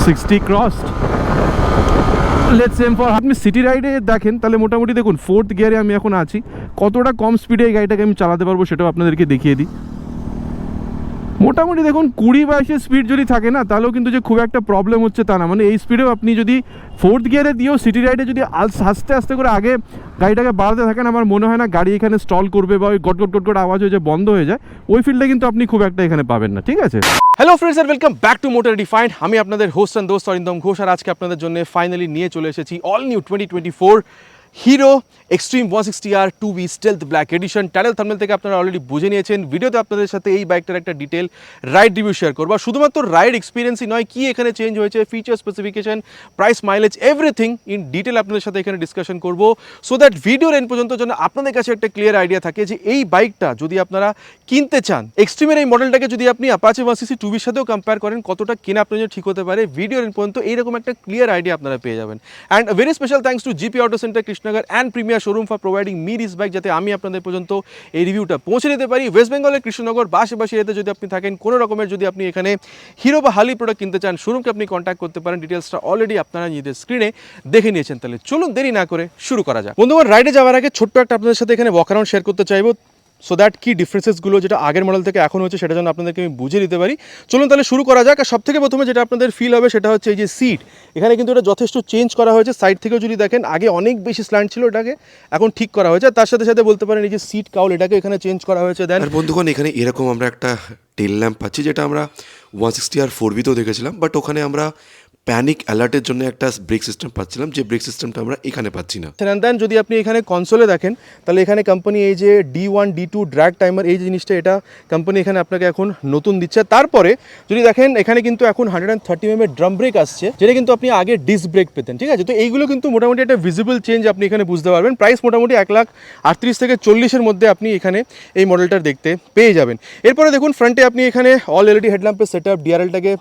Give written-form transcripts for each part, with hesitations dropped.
60 crossed. Let's aim for আপনি city রাইডে দেখেন তাহলে মোটামুটি দেখুন 4th গিয়ারে আমি এখন আছি, কতটা কম স্পিডে এই গাড়িটাকে আমি চালাতে পারবো সেটাও আপনাদেরকে দেখিয়ে দিই। মোটামুটি দেখুন 20-22 স্পিড যদি থাকে না তাহলেও কিন্তু যে খুব একটা প্রবলেম হচ্ছে তা না, মানে এই স্পিডেও আপনি যদি 4th গিয়ারে দিয়েও সিটি রাইডে যদি আস্তে আস্তে করে আগে গাড়িটাকে বাড়াতে থাকেন, আমার মনে হয় না গাড়ি এখানে স্টল করবে বা ওই গট গট গট গট আওয়াজ হয়ে যে বন্ধ হয়ে যায়, ওই ফিল্ডে কিন্তু আপনি খুব একটা এখানে পাবেন না। ঠিক আছে, hello friends and welcome back to Motor Refined. আমি আপনাদের হোস্ট অ্যান্ড দোস্ত অরিন্দম ঘোষ, আর আজকে আপনাদের জন্য ফাইনালি নিয়ে চলে এসেছি all new 2024 Hero Xtreme 160R 2V stealth black edition. Title thumbnail থেকে আপনারা অলরেডি বুঝে নিয়েছেন, ভিডিওতে আপনাদের সাথে এই বাইকটার একটা ডিটেল রাইড রিভিউ শেয়ার করবো। শুধুমাত্র রাইড এক্সপিরিয়েন্সই নয়, কি এখানে চেঞ্জ হয়েছে, feature specification, price, mileage, everything in detail আপনাদের সাথে এখানে ডিসকাশন করবো, সো দ্যাট ভিডিওর এন্ড পর্যন্ত যেন আপনাদের কাছে একটা ক্লিয়ার আইডিয়া থাকে যে এই বাইকটা যদি আপনারা কিনতে চান, এক্সট্রিমের এই মডেলটাকে যদি আপনি অ্যাপাচি 160 2Vর সাথেও কম্পেয়ার করেন, কতটা কেনা আপনার জন্য ঠিক হতে পারে, ভিডিওর এন্ড পর্যন্ত এইরকম একটা ক্লিয়ার আইডিয়া আপনারা পেয়ে যাবেন। And very special thanks to GP auto centre Krishnanagar and premier showroom for providing me this bike, যাতে আমি আপনাদের পর্যন্ত এই রিভিউটা পৌঁছে দিতে পারি। ওয়েস্ট বেঙ্গলের কৃষ্ণনগর বা আশেপাশে এতে যদি আপনি থাকেন, কোনো রকমের যদি আপনি এখানে হিরো বা হার্লি প্রোডাক্ট কিনতে চান, শোরুমকে আপনি কন্ট্যাক্ট করতে পারেন। ডিটেলসটা অলরেডি আপনারা নিজেদের স্ক্রিনে দেখে নিয়েছেন। তাহলে চলুন দেরি না করে শুরু করা যাক। বন্ধুগণ, রাইডে যাওয়ার আগে ছোট্ট একটা আপনাদের সাথে এখানে ওয়াক অ্যারাউন্ড শেয়ার করতে চাইবো, সো দ্যাট কি ডিফারেন্সেসগুলো যেটা আগের মডেল থেকে এখন হচ্ছে সেটা যেন আপনাদেরকে আমি বুঝিয়ে দিতে পারি। চলুন তাহলে শুরু করা যাক। আর সব থেকে প্রথমে যেটা আপনাদের ফিল হবে সেটা হচ্ছে এই যে সিট, এখানে কিন্তু এটা যথেষ্ট চেঞ্জ করা হয়েছে। সাইড থেকেও যদি দেখেন, আগে অনেক বেশি স্ল্যান্ট ছিল, এটাকে এখন ঠিক করা হয়েছে। তার সাথে সাথে বলতে পারেন এই যে সিট কাউল, এটাকে এখানে চেঞ্জ করা হয়েছে। দেন আর বন্ধুগণ, এখানে এরকম আমরা একটা টেল ল্যাম্প পাচ্ছি, যেটা আমরা 160R 4Vতেও দেখেছিলাম, বাট ওখানে আমরা প্যানিক অ্যালার্টের জন্য একটা ব্রেক সিস্টেম পাচ্ছিলাম, যে ব্রেক সিস্টেমটা আমরা এখানে পাচ্ছি না। দেন যদি আপনি এখানে কনসোলে দেখেন, তাহলে এখানে কোম্পানি এই যে D1 D2 ড্র্যাগ টাইমার, এই জিনিসটা এটা কোম্পানি এখানে আপনাকে এখন নতুন দিচ্ছে। তারপরে যদি দেখেন, এখানে কিন্তু এখন 130mm ড্রাম ব্রেক আসছে, যেটা কিন্তু আপনি আগে ডিস্ক ব্রেক পেতেন। ঠিক আছে, তো এইগুলো কিন্তু মোটামুটি একটা ভিজিবল চেঞ্জ আপনি এখানে বুঝতে পারবেন। প্রাইস মোটামুটি 1,38,000 থেকে 40,000 মধ্যে আপনি এখানে এই মডেলটার দেখতে পেয়ে যাবেন। এরপরে দেখুন, ফ্রন্টে আপনি এখানে অল এলইডি হেডল্যাম্পের সেট আপ, ডিআরএলটাকে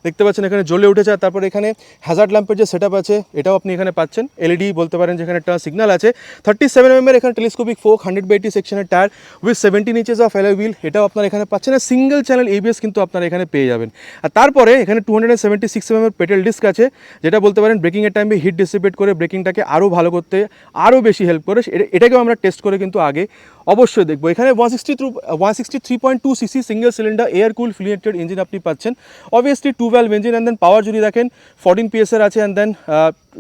দেখতে পাচ্ছেন এখানে জ্বলে উঠেছে। আর তারপরে এখানে হ্যাজার্ড ল্যাম্পের যে সেট আপ আছে এটাও আপনি এখানে পাচ্ছেন। এলইডি বলতে পারেন, যেখানে একটা সিগন্যাল আছে। 37mm এখানে টেলিস্কোপিক ফোক, 100/80 সেকশনের tyre with 17 inches of alloy wheel, এটাও আপনারা এখানে পাচ্ছেন। আর সিঙ্গেল চ্যানেল এবিএস কিন্তু আপনারা এখানে পেয়ে যাবেন। আর তারপরে এখানে 276mm পেডেল ডিস্ক আছে, যেটা বলতে পারেন ব্রেকিংয়ের টাইমে হিট ডিসিপেট করে ব্রেকিংটাকে আরও ভালো করতে আরও বেশি হেল্প করে। এটাকেও আমরা টেস্ট করে কিন্তু আগে অবশ্যই দেখবো। এখানে 163.2cc single cylinder air cool filiated engine আপনি পাচ্ছেন। Obviously 2 valve engine. And then power যদি দেখেন 14 PS আছে। অ্যান্ড দেন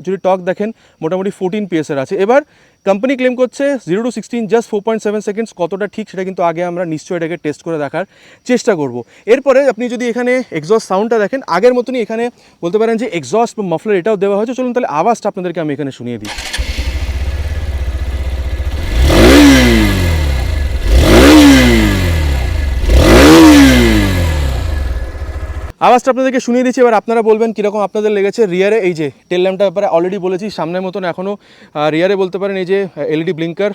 যদি টর্ক দেখেন মোটামুটি 14 PS আছে। এবার কোম্পানি ক্লেম করছে 0 to 16 জাস্ট 4.7 সেকেন্ডস। কতটা ঠিক সেটা কিন্তু আগে আমরা নিশ্চয়ই এটাকে টেস্ট করে দেখার চেষ্টা করব। এরপরে আপনি যদি এখানে এক্সস্ট সাউন্ডটা দেখেন, আগের মতনই এখানে বলতে পারেন যে এক্সস্ট বা মাফলার এটাও দেওয়া হয়েছে। চলুন তাহলে আওয়াজটা আপনাদেরকে আমি এখানে শুনিয়ে দিই। আওয়াজটা আপনাদেরকে শুনিয়ে দিচ্ছি, এবার আপনারা বলবেন কীরকম আপনাদের লেগেছে। রিয়ারে এই যে টেল ল্যাম্পটা ব্যাপারে অলরেডি বলেছি, সামনের মতন এখনও রিয়ারে বলতে পারেন এই যে এলইডি ব্লিঙ্কার,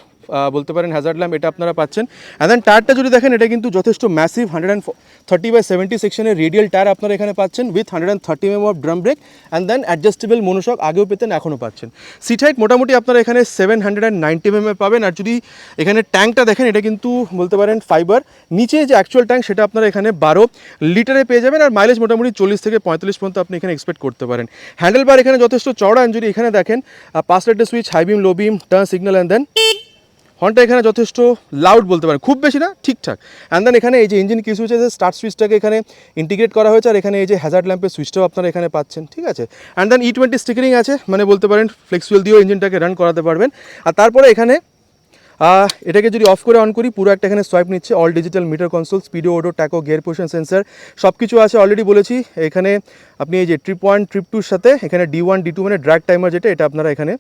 বলতে পারেন হ্যাজার্ড ল্যাম্প, এটা আপনারা পাচ্ছেন। অ্যান্ড দেন টায়ারটা যদি দেখেন, এটা কিন্তু যথেষ্ট ম্যাসিভ 130/70 সেকশনের রেডিয়াল টায়ার আপনারা এখানে পাচ্ছেন with 130mm of drum brake. And then adjustable monoshock, আগেও পেতেন এখনও পাচ্ছেন। সিট হাইট মোটামুটি আপনারা এখানে 790mm পাবেন। আর যদি এখানে ট্যাঙ্কটা দেখেন, এটা কিন্তু বলতে পারেন ফাইবার, নিচে যে অ্যাকচুয়াল ট্যাঙ্ক সেটা আপনারা এখানে 12 লিটারে পেয়ে যাবেন। আর মাইলেজ মোটামুটি 40 থেকে 45 পর্যন্ত আপনি এখানে এক্সপেক্ট করতে পারেন। হ্যান্ডেল বার এখানে যথেষ্ট চওড়া। যদি এখানে দেখেন 5 লাইটের switch, high beam, low beam, turn signal. And then হর্নটা এখানে যথেষ্ট লাউড বলতে পারেন, খুব বেশি না, ঠিকঠাক। অ্যান্ড দেন এখানে এই যে ইঞ্জিন কি সুইচ আছে, স্টার্ট সুইচটাকে এখানে ইন্টিগ্রেট করা হয়েছে। আর এখানে এই যে হ্যাজার্ড ল্যাম্পের সুইচটাও আপনারা এখানে পাচ্ছেন। ঠিক আছে, অ্যান্ড দেন E20 স্টিকারিং আছে, মানে বলতে পারেন ফ্লেক্সুয়াল দিয়েও ইঞ্জিনটাকে রান করাতে পারবেন। আর তারপরে এখানে এটাকে যদি অফ করে অন করি, পুরো একটা এখানে সোয়াইপ নিচ্ছে। All digital meter console, speedo, odo, tacho, gear position sensor সব কিছু আছে, অলরেডি বলেছি। এখানে আপনি এই যে ট্রিপ 1 ট্রিপ 2 সাথে এখানে D1 D2 মানে ড্র্যাগ টাইমার, যেটা এটা আপনারা এখানে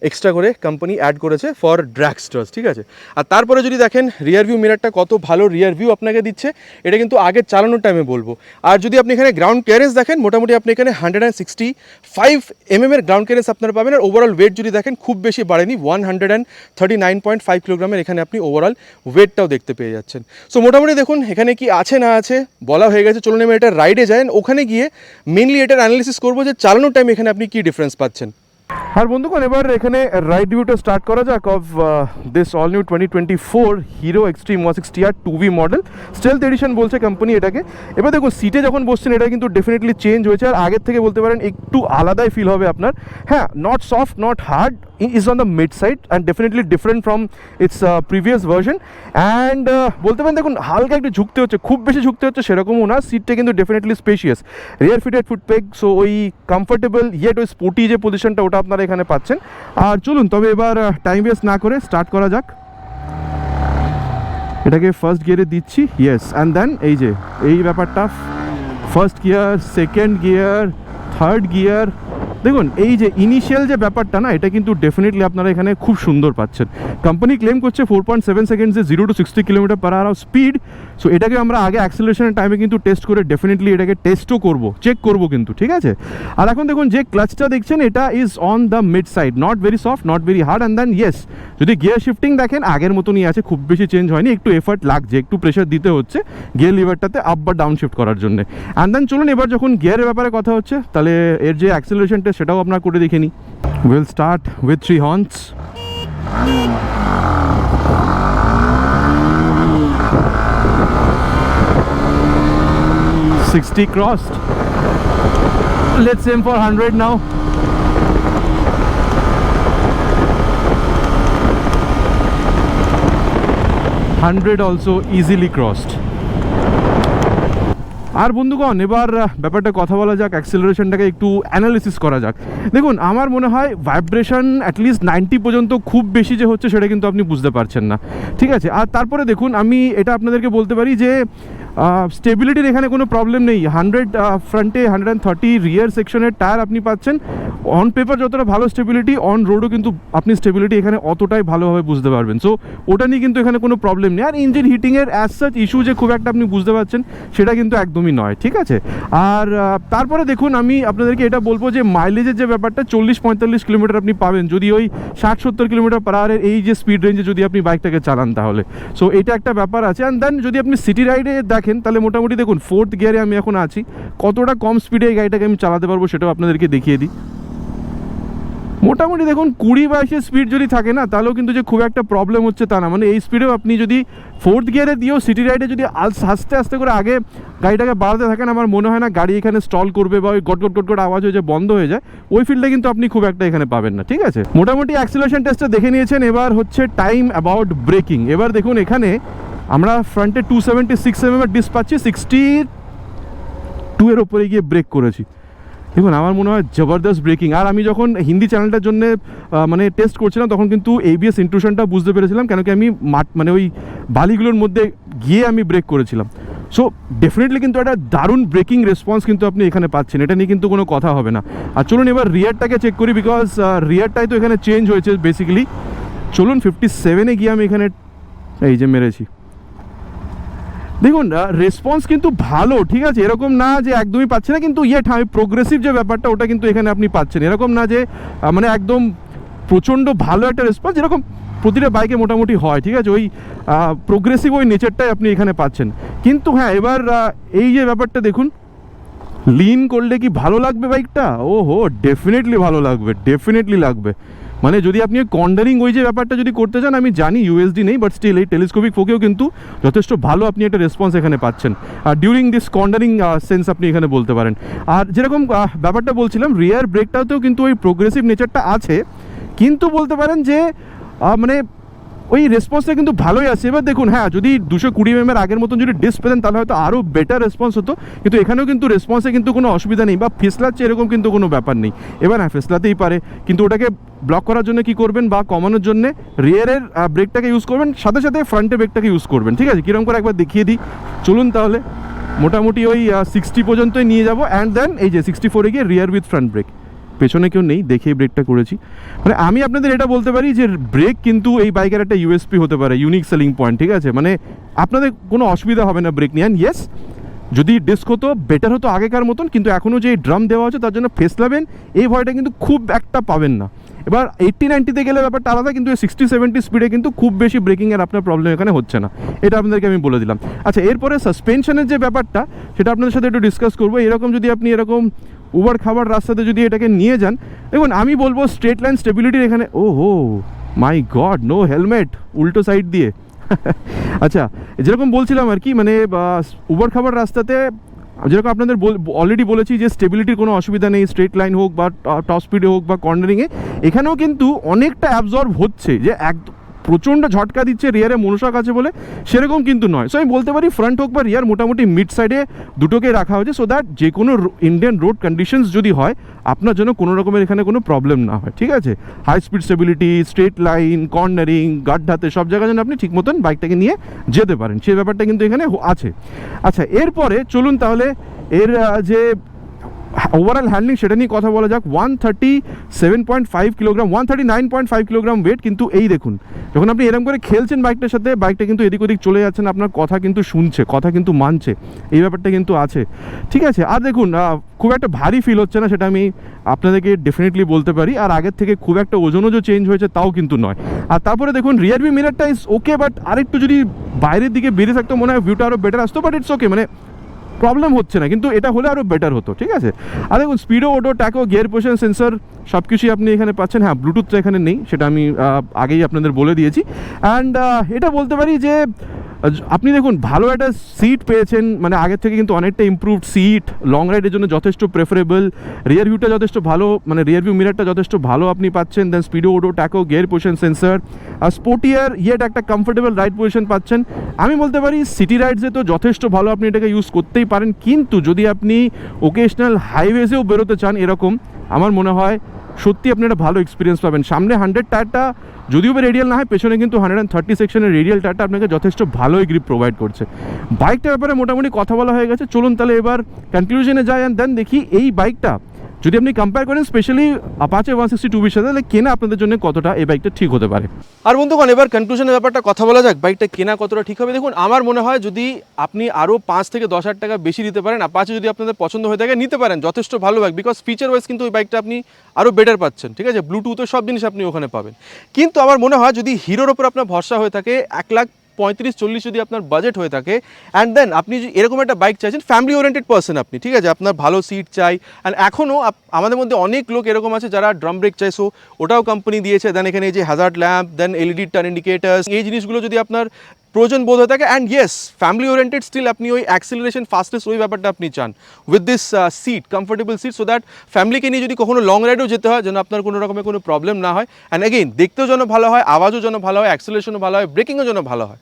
এক্সট্রা করে কোম্পানি অ্যাড করেছে ফর ড্র্যাগস্টার্স। ঠিক আছে, আর তারপরে যদি দেখেন রিয়ার ভিউ মিরারটা কত ভালো রিয়ার ভিউ আপনাকে দিচ্ছে, এটা কিন্তু আগে চালানোর টাইমে বলবো। আর যদি আপনি এখানে গ্রাউন্ড ক্লিয়ারেন্স দেখেন, মোটামুটি আপনি এখানে 165mm এর গ্রাউন্ড ক্লিয়ারেন্স আপনারা পাবেন। আর ওভারঅল ওয়েট যদি দেখেন, খুব বেশি বাড়েনি, 139.5 কিলোগ্রামের এখানে আপনি ওভারঅল ওয়েটটাও দেখতে পেয়ে যাচ্ছেন। সো মোটামুটি দেখুন এখানে কি আছে না আছে বলা হয়ে গেছে। চলুন আমি এটা রাইডে যান, ওখানে গিয়ে মেনলি এটার অ্যানালিসিস করবো যে চালানোর টাইম এখানে আপনি কি ডিফারেন্স পাচ্ছেন। আর বন্ধুগণ এবার এখানে রাইড রিভিউটা স্টার্ট করা যাক of this all new 2024 Hero Xtreme 160R 2V model. Stealth edition বলছে কোম্পানি এটাকে। এবার দেখুন সিটে যখন বসছেন এটা কিন্তু ডেফিনেটলি চেঞ্জ হয়েছে, আর আগের থেকে বলতে পারেন একটু আলাদাই ফিল হবে আপনার। হ্যাঁ, not soft not hard, is on the mid side and definitely different from its previous version and বলতে পারেন দেখুন হালকা একটু ঝুঁকতে হচ্ছে, খুব বেশি ঝুঁকতে হচ্ছে সেরকমও না। সিটটা কিন্তু ডেফিনেটলি স্পেশিয়াস, রিয়ার ফিটেড ফুটপেগ, সো ওই কমফোর্টেবল ইয়েট ওই স্পোর্টি যে পজিশনটা ওটা আপনারা এখানে পাচ্ছেন। আর চলুন তবে এবার টাইম ওয়েস্ট না করে স্টার্ট করা যাক। এটাকে ফার্স্ট গিয়ারে দিচ্ছি, ইয়েস, অ্যান্ড দেন এই ব্যাপারটা first gear, second gear, third gear. দেখুন এই যে ইনিশিয়াল যে ব্যাপারটা না, এটা কিন্তু ডেফিনেটলি আপনারা এখানে খুব সুন্দর পাচ্ছেন। কোম্পানি ক্লেম করছে 4.7 সেকেন্ডসে 0 to 60 kilometre per hour speed. So এটাকে আমরা আগে অ্যাক্সেলারেশনের টাইমে কিন্তু টেস্ট করে ডেফিনেটলি এটাকে টেস্টও করব, চেক করব কিন্তু, ঠিক আছে। আর এখন দেখুন যে ক্লাচটা দেখছেন এটা is on the mid side, not very soft not very hard. And then yes, যদি গিয়ার শিফটিং দেখেন আগের মতনই আছে, খুব বেশি চেঞ্জ হয়নি, একটু এফার্ট লাগছে, একটু প্রেশার দিতে হচ্ছে গিয়ার লিভারটাতে আপ বা ডাউন শিফট করার জন্য। অ্যান্ড দেন চলুন এবার যখন গিয়ারের ব্যাপারে কথা হচ্ছে তাহলে এর যে অ্যাক্সেলারেশন টেস্ট সেটাও আপনার করে দেখে নিই। Will start with 3 horns. $60 crossed. Let's aim for 100 now. $100 also easily crossed. আর বন্ধুগণ এবার ব্যাপারটা কথা বলা যাক, অ্যাক্সেলারেশনটাকে একটু অ্যানালিসিস করা যাক। দেখুন আমার মনে হয় ভাইব্রেশন অ্যাটলিস্ট 90 পর্যন্ত, খুব বেশি যে হচ্ছে সেটা কিন্তু আপনি বুঝতে পারছেন না, ঠিক আছে। আর তারপরে দেখুন আমি এটা আপনাদেরকে বলতে পারি যে স্টেবিলিটির এখানে কোনো প্রবলেম নেই। 100 ফ্রন্টে, 130 রিয়ার সেকশনের টায়ার আপনি পাচ্ছেন। অন পেপার যতটা ভালো স্টেবিলিটি, অন রোডও কিন্তু আপনি স্টেবিলিটি এখানে অতটাই ভালোভাবে বুঝতে পারবেন। সো ওটা নিয়ে কিন্তু এখানে কোনো প্রবলেম নেই। আর ইঞ্জিন হিটিংয়ের অ্যাজ সাচ ইস্যু যে খুব একটা আপনি বুঝতে পারছেন সেটা কিন্তু একদমই নয়, ঠিক আছে। আর তারপরে দেখুন আমি আপনাদেরকে এটা বলবো যে মাইলেজের যে ব্যাপারটা 40-45 কিলোমিটার আপনি পাবেন যদি ওই 60-70 কিলোমিটার পার আওয়ারের এই যে স্পিড রেঞ্জে যদি আপনি বাইকটাকে চালান তাহলে। সো এটা একটা ব্যাপার আছে। অ্যান্ড দেন যদি আপনি সিটি রাইডে দেখেন তাহলে মোটামুটি দেখুন 4th গিয়ারে আমি এখন আছি, কতটা কম স্পিডে এই গাড়িটাকে আমি চালাতে পারবো সেটাও আপনাদেরকে দেখিয়ে দিই। মোটামুটি দেখুন 20-22 স্পিড যদি থাকে না তাহলেও কিন্তু যে খুব একটা প্রবলেম হচ্ছে তা না। মানে এই স্পিডেও আপনি যদি 4th গিয়ারে দিয়েও সিটি রাইডে যদি আস্তে আস্তে করে আগে গাড়িটাকে বাড়াতে থাকেন, আমার মনে হয় না গাড়ি এখানে স্টল করবে বা ওই গট গট গট গট আওয়াজ হয়ে যে বন্ধ হয়ে যায়, ওই ফিল্ডে কিন্তু আপনি খুব একটা এখানে পাবেন না, ঠিক আছে। মোটামুটি অ্যাক্সেলারেশন টেস্টটা দেখে নিয়েছেন, এবার হচ্ছে টাইম অ্যাবাউট ব্রেকিং। এবার দেখুন এখানে আমরা ফ্রন্টে 276 mm ডিস্ক পাচ্ছি, 62 এর ওপরে গিয়ে ব্রেক করেছি। দেখুন আমার মনে হয় জবরদস্ত ব্রেকিং। আর আমি যখন হিন্দি চ্যানেলটার জন্য মানে টেস্ট করছিলাম তখন কিন্তু ABS ইন্ট্রুশনটা বুঝতে পেরেছিলাম, কেন কি আমি মানে ওই বালিগুলোর মধ্যে গিয়ে আমি ব্রেক করেছিলাম। সো ডেফিনেটলি কিন্তু একটা দারুণ ব্রেকিং রেসপন্স কিন্তু আপনি এখানে পাচ্ছেন, এটা নিয়ে কিন্তু কোনো কথা হবে না। আর চলুন এবার রিয়ারটাকে চেক করি, বিকজ রিয়ারটাই তো এখানে চেঞ্জ হয়েছে বেসিক্যালি। চলুন 57-এ গিয়ে আমি এখানে এই যে মেরেছি। দেখুন রেসপন্স কিন্তু ভালো, ঠিক আছে, এরকম না যে একদমই পাচ্ছে না, কিন্তু প্রোগ্রেসিভ যে ব্যাপারটা ওটা কিন্তু এখানে আপনি পাচ্ছেন। এরকম না যে মানে একদম প্রচণ্ড ভালো একটা রেসপন্স, যেরকম প্রতিটা বাইকে মোটামুটি হয়, ঠিক আছে, ওই প্রোগ্রেসিভ ওই নেচারটাই আপনি এখানে পাচ্ছেন। কিন্তু হ্যাঁ এবার এই যে ব্যাপারটা দেখুন, লিন করলে কি ভালো লাগবে বাইকটা? ওহো ডেফিনেটলি ভালো লাগবে, ডেফিনেটলি লাগবে। মানে যদি আপনি কর্নারিং ওই যে ব্যাপারটা যদি করতে চান, আমি জানি USD নেই, বাট স্টিল এই টেলিস্কোপিক ফোকেও কিন্তু যথেষ্ট ভালো আপনি একটা রেসপন্স এখানে পাচ্ছেন আর ডিউরিং দিস কর্নারিং সেন্স আপনি এখানে বলতে পারেন। আর যেরকম ব্যাপারটা বলছিলাম, রিয়ার ব্রেকটাতেও কিন্তু ওই প্রোগ্রেসিভ নেচারটা আছে, কিন্তু বলতে পারেন যে মানে ওই রেসপন্সটা কিন্তু ভালোই আছে। এবার দেখুন হ্যাঁ যদি 220 mm আগের মতন যদি ডিস্ক পেতেন তাহলে হয়তো আরও বেটার রেসপন্স হতো, কিন্তু এখানেও কিন্তু রেসপন্সে কিন্তু কোনো অসুবিধা নেই বা ফেসলাচ্ছে এরকম কিন্তু কোনো ব্যাপার নেই। এবার হ্যাঁ ফেসলাতেই পারে, কিন্তু ওটাকে ব্লক করার জন্য কি করবেন বা কমানোর জন্য রিয়ারের ব্রেকটাকে ইউজ করবেন, সাথে সাথে ফ্রন্টে ব্রেকটাকে ইউজ করবেন, ঠিক আছে। কীরকম করে একবার দেখিয়ে দিই, চলুন তাহলে। মোটামুটি ওই 60 পর্যন্তই নিয়ে যাবো, অ্যান্ড দেন এই যে 64-এ গিয়ে রিয়ার উইথ ফ্রন্ট ব্রেক। পেছনে কেউ নেই দেখেই ব্রেকটা করেছি। মানে আমি আপনাদের এটা বলতে পারি যে ব্রেক কিন্তু এই বাইকের একটা USP হতে পারে, ইউনিক সেলিং পয়েন্ট, ঠিক আছে। মানে আপনাদের কোনো অসুবিধা হবে না ব্রেক নিয়ে। অ্যান্ড ইয়েস, যদি ডিস্ক হতো বেটার হতো আগেকার মতন, কিন্তু এখনও যে ড্রাম দেওয়া হচ্ছে তার জন্য ফেসলাবেন এই ভয়টা কিন্তু খুব একটা পাবেন না। এবার 80-90-তে গেলে ব্যাপারটা আলাদা, কিন্তু 60-70 স্পিডে কিন্তু খুব বেশি ব্রেকিংয়ের আপনার প্রবলেম এখানে হচ্ছে না, এটা আপনাদেরকে আমি বলে দিলাম। আচ্ছা এরপরে সাসপেনশনের যে ব্যাপারটা সেটা আপনাদের সাথে একটু ডিসকাস করবো। এরকম যদি আপনি এরকম উবার খাবার রাস্তাতে যদি এটাকে নিয়ে যান, দেখুন আমি বলবো স্ট্রেট লাইন স্টেবিলিটির এখানে ও হো মাই গড, নো হেলমেট, উল্টো সাইড দিয়ে। আচ্ছা, যেরকম বলছিলাম আর কি, মানে উবার খাবার রাস্তাতে যেরকম আপনাদের অলরেডি বলেছি যে স্টেবিলিটির কোনো অসুবিধা নেই, স্ট্রেট লাইন হোক বা টপ স্পিডে হোক বা কর্নারিংয়ে, এখানেও কিন্তু অনেকটা অ্যাবজর্ব হচ্ছে, যে একদম প্রচণ্ড ঝটকা দিচ্ছে রিয়ারে মনুষক আছে বলে সেরকম কিন্তু নয়। সো আমি বলতে পারি ফ্রন্ট হোক বা রিয়ার মোটামুটি মিড সাইডে দুটোকে রাখা হয়েছে, সো দ্যাট যে কোনো ইন্ডিয়ান রোড কন্ডিশনস যদি হয় আপনার জন্য কোনো রকমের এখানে কোনো প্রবলেম না হয়, ঠিক আছে? High speed stability, straight line, cornering, গাড্ডাতে সব জায়গায় যেন আপনি ঠিক মতন বাইকটাকে নিয়ে যেতে পারেন, সেই ব্যাপারটা কিন্তু এখানে আছে। আচ্ছা, এরপরে চলুন তাহলে এর যে ওভারঅল হ্যান্ডলিং সেটা নিয়ে কথা বলা যাক। 137.5 কিলোগ্রাম, 139.5 কিলোগ্রাম ওয়েট, কিন্তু এই দেখুন যখন আপনি এরকম করে খেলছেন বাইকটার সাথে, বাইকটা কিন্তু এদিক ওদিক চলে যাচ্ছেন, আপনার কথা কিন্তু শুনছে, কথা কিন্তু মানছে, এই ব্যাপারটা কিন্তু আছে, ঠিক আছে? আর দেখুন খুব একটা ভারী ফিল হচ্ছে না, সেটা আমি আপনাদেরকে ডেফিনেটলি বলতে পারি। আর আগের থেকে খুব একটা ওজনও যে চেঞ্জ হয়েছে তাও কিন্তু নয়। আর তারপরে দেখুন রিয়ার ভিউ মিররটা ইজ ওকে, বাট আরেকটু যদি বাইরের দিকে বেরিয়ে থাকতো মনে হয় ভিউটা আরও বেটার আসতো, বাট ইটস ওকে, মানে প্রবলেম হচ্ছে না, কিন্তু এটা হলে আরও বেটার হতো, ঠিক আছে? আর দেখুন Speedo, odo, tacho, gear position sensor সব কিছুই আপনি এখানে পাচ্ছেন। হ্যাঁ, ব্লুটুথটা এখানে নেই, সেটা আমি আগেই আপনাদের বলে দিয়েছি। অ্যান্ড এটা বলতে পারি যে আপনি দেখুন ভালো একটা সিট পেয়েছেন, মানে আগের থেকে কিন্তু অনেকটা ইমপ্রুভড সিট, লং রাইডের জন্য যথেষ্ট প্রেফারেবল, রিয়ার ভিউটা যথেষ্ট ভালো, মানে রিয়ার ভিউ মিররটা যথেষ্ট ভালো আপনি পাচ্ছেন, then speedo, odo, tacho, gear position sensor, আর স্পোর্টিয়ার ইয়েট একটা কমফোর্টেবল রাইড পজিশন পাচ্ছেন। আমি বলতে পারি সিটি রাইডসে তো যথেষ্ট ভালো, আপনি এটাকে ইউজ করতেই পারেন, কিন্তু যদি আপনি ওকেশনাল হাইওয়েজেও বেরোতে চান এরকম, আমার মনে হয় সত্যি আপনি একটা ভালো এক্সপিরিয়েন্স পাবেন। সামনে 100 টায়ারটা যদিও বা রেডিয়াল না হয়, পেছনে কিন্তু 130 সেকশনের রেডিয়াল টায়ারটা আপনাকে যথেষ্ট ভালোই গ্রিপ প্রোভাইড করছে। বাইকটার ব্যাপারে মোটামুটি কথা বলা হয়ে গেছে, চলুন তাহলে এবার কনক্লুশনে যাই অ্যান্ড দেন দেখি এই বাইকটা যদি আপনি কম্পেয়ার করেন স্পেশালি অ্যাপাচে 160 সাথে, তাহলে কেনা আপনাদের জন্য কতটা এই বাইকটা ঠিক হতে পারে। আর বন্ধুগণ, এবার কনক্লুশনের ব্যাপারটা কথা বলা যাক, বাইকটা কেনা কতটা ঠিক হবে। দেখুন আমার মনে হয় যদি আপনি আরও 5 থেকে 10,000 টাকা বেশি দিতে পারেন, অ্যাপাচে যদি আপনাদের পছন্দ হয়ে থাকে নিতে পারেন, যথেষ্ট ভালো বাইক, বিকজ ফিচার ওয়াইজ কিন্তু ওই বাইকটা আপনি আরও বেটার পাচ্ছেন, ঠিক আছে? ব্লুটুথের সব জিনিস আপনি ওখানে পাবেন। কিন্তু আমার মনে হয় যদি হিরোর ওপর আপনার ভরসা হয়ে থাকে, 1,35,40 যদি আপনার বাজেট হয়ে থাকে, অ্যান্ড দেন আপনি এরকম একটা বাইক চাইছেন, ফ্যামিলি ওরিয়েন্টেড পার্সন আপনি, ঠিক আছে? আপনার ভালো সিট চাই, অ্যান্ড এখনও আমাদের মধ্যে অনেক লোক এরকম আছে যারা ড্রাম ব্রেক চাই, সো ওটাও কোম্পানি দিয়েছে। দেন এখানে এই যে hazard lamp, then LED turn indicators, এই জিনিসগুলো যদি আপনার প্রয়োজন বোধ হয়ে থাকে, and yes family oriented still আপনি ওই অ্যাক্সিলারেশন ফাস্টেস্ট ওই ব্যাপারটা আপনি চান with this seat, comfortable seat, so that ফ্যামিলিকে নিয়ে যদি কখনো লং রাইডও যেতে হয় যেন আপনার কোনো রকমের কোনো প্রবলেম না হয়, অ্যান্ড এগেইন দেখতেও যেন ভালো হয়, আওয়াজও যেন ভালো হয়, অ্যাক্সিলারেশনও ভালো হয়, ব্রেকিংও যেন ভালো হয়,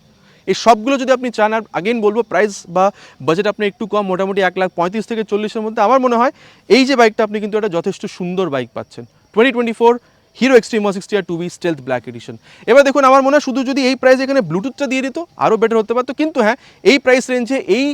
এই সবগুলো যদি আপনি চান। আর আগেইন বলবো প্রাইস বা বাজেট আপনি একটু কম, মোটামুটি 1,35,000 থেকে 40,000 মধ্যে, আমার মনে হয় এই যে বাইকটা আপনি কিন্তু একটা যথেষ্ট সুন্দর বাইক পাচ্ছেন। 2024 হিরো এক্সট্রিম 160 আর 2B স্টেলথ ব্ল্যাক এডিশন। এবার দেখুন আমার মনে হয় শুধু যদি এই প্রাইস এখানে ব্লুটুথটা দিয়ে দিত আরও বেটার হতে পারতো, কিন্তু হ্যাঁ এই প্রাইস রেঞ্জে এই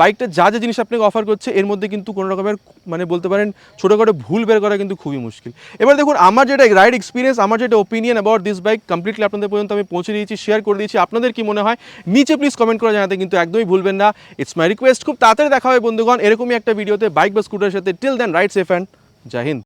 বাইকটা যা যা জিনিস আপনাকে অফার করছে এর মধ্যে কিন্তু কোনো রকমের মানে বলতে পারেন ছোটোখাটো ভুল বের করা কিন্তু খুবই মুশকিল। এবার দেখুন আমার যেটা রাইড এক্সপিরিয়েন্স, আমার যেটা opinion about this bike completely আপনাদের পর্যন্ত আমি পৌঁছে দিয়েছি, শেয়ার করে দিয়েছি। আপনাদের কি মনে হয় নিচে প্লিজ কমেন্ট করে জানাতে কিন্তু একদমই ভুলবেন না। ইটস মাই রিকোয়েস্ট, খুব তাড়াতাড়ি দেখা হয় বন্ধুগণ এরকমই একটা ভিডিওতে বাইক বা স্কুটারের সাথে। Till then ride safe and জয় হিন্দ।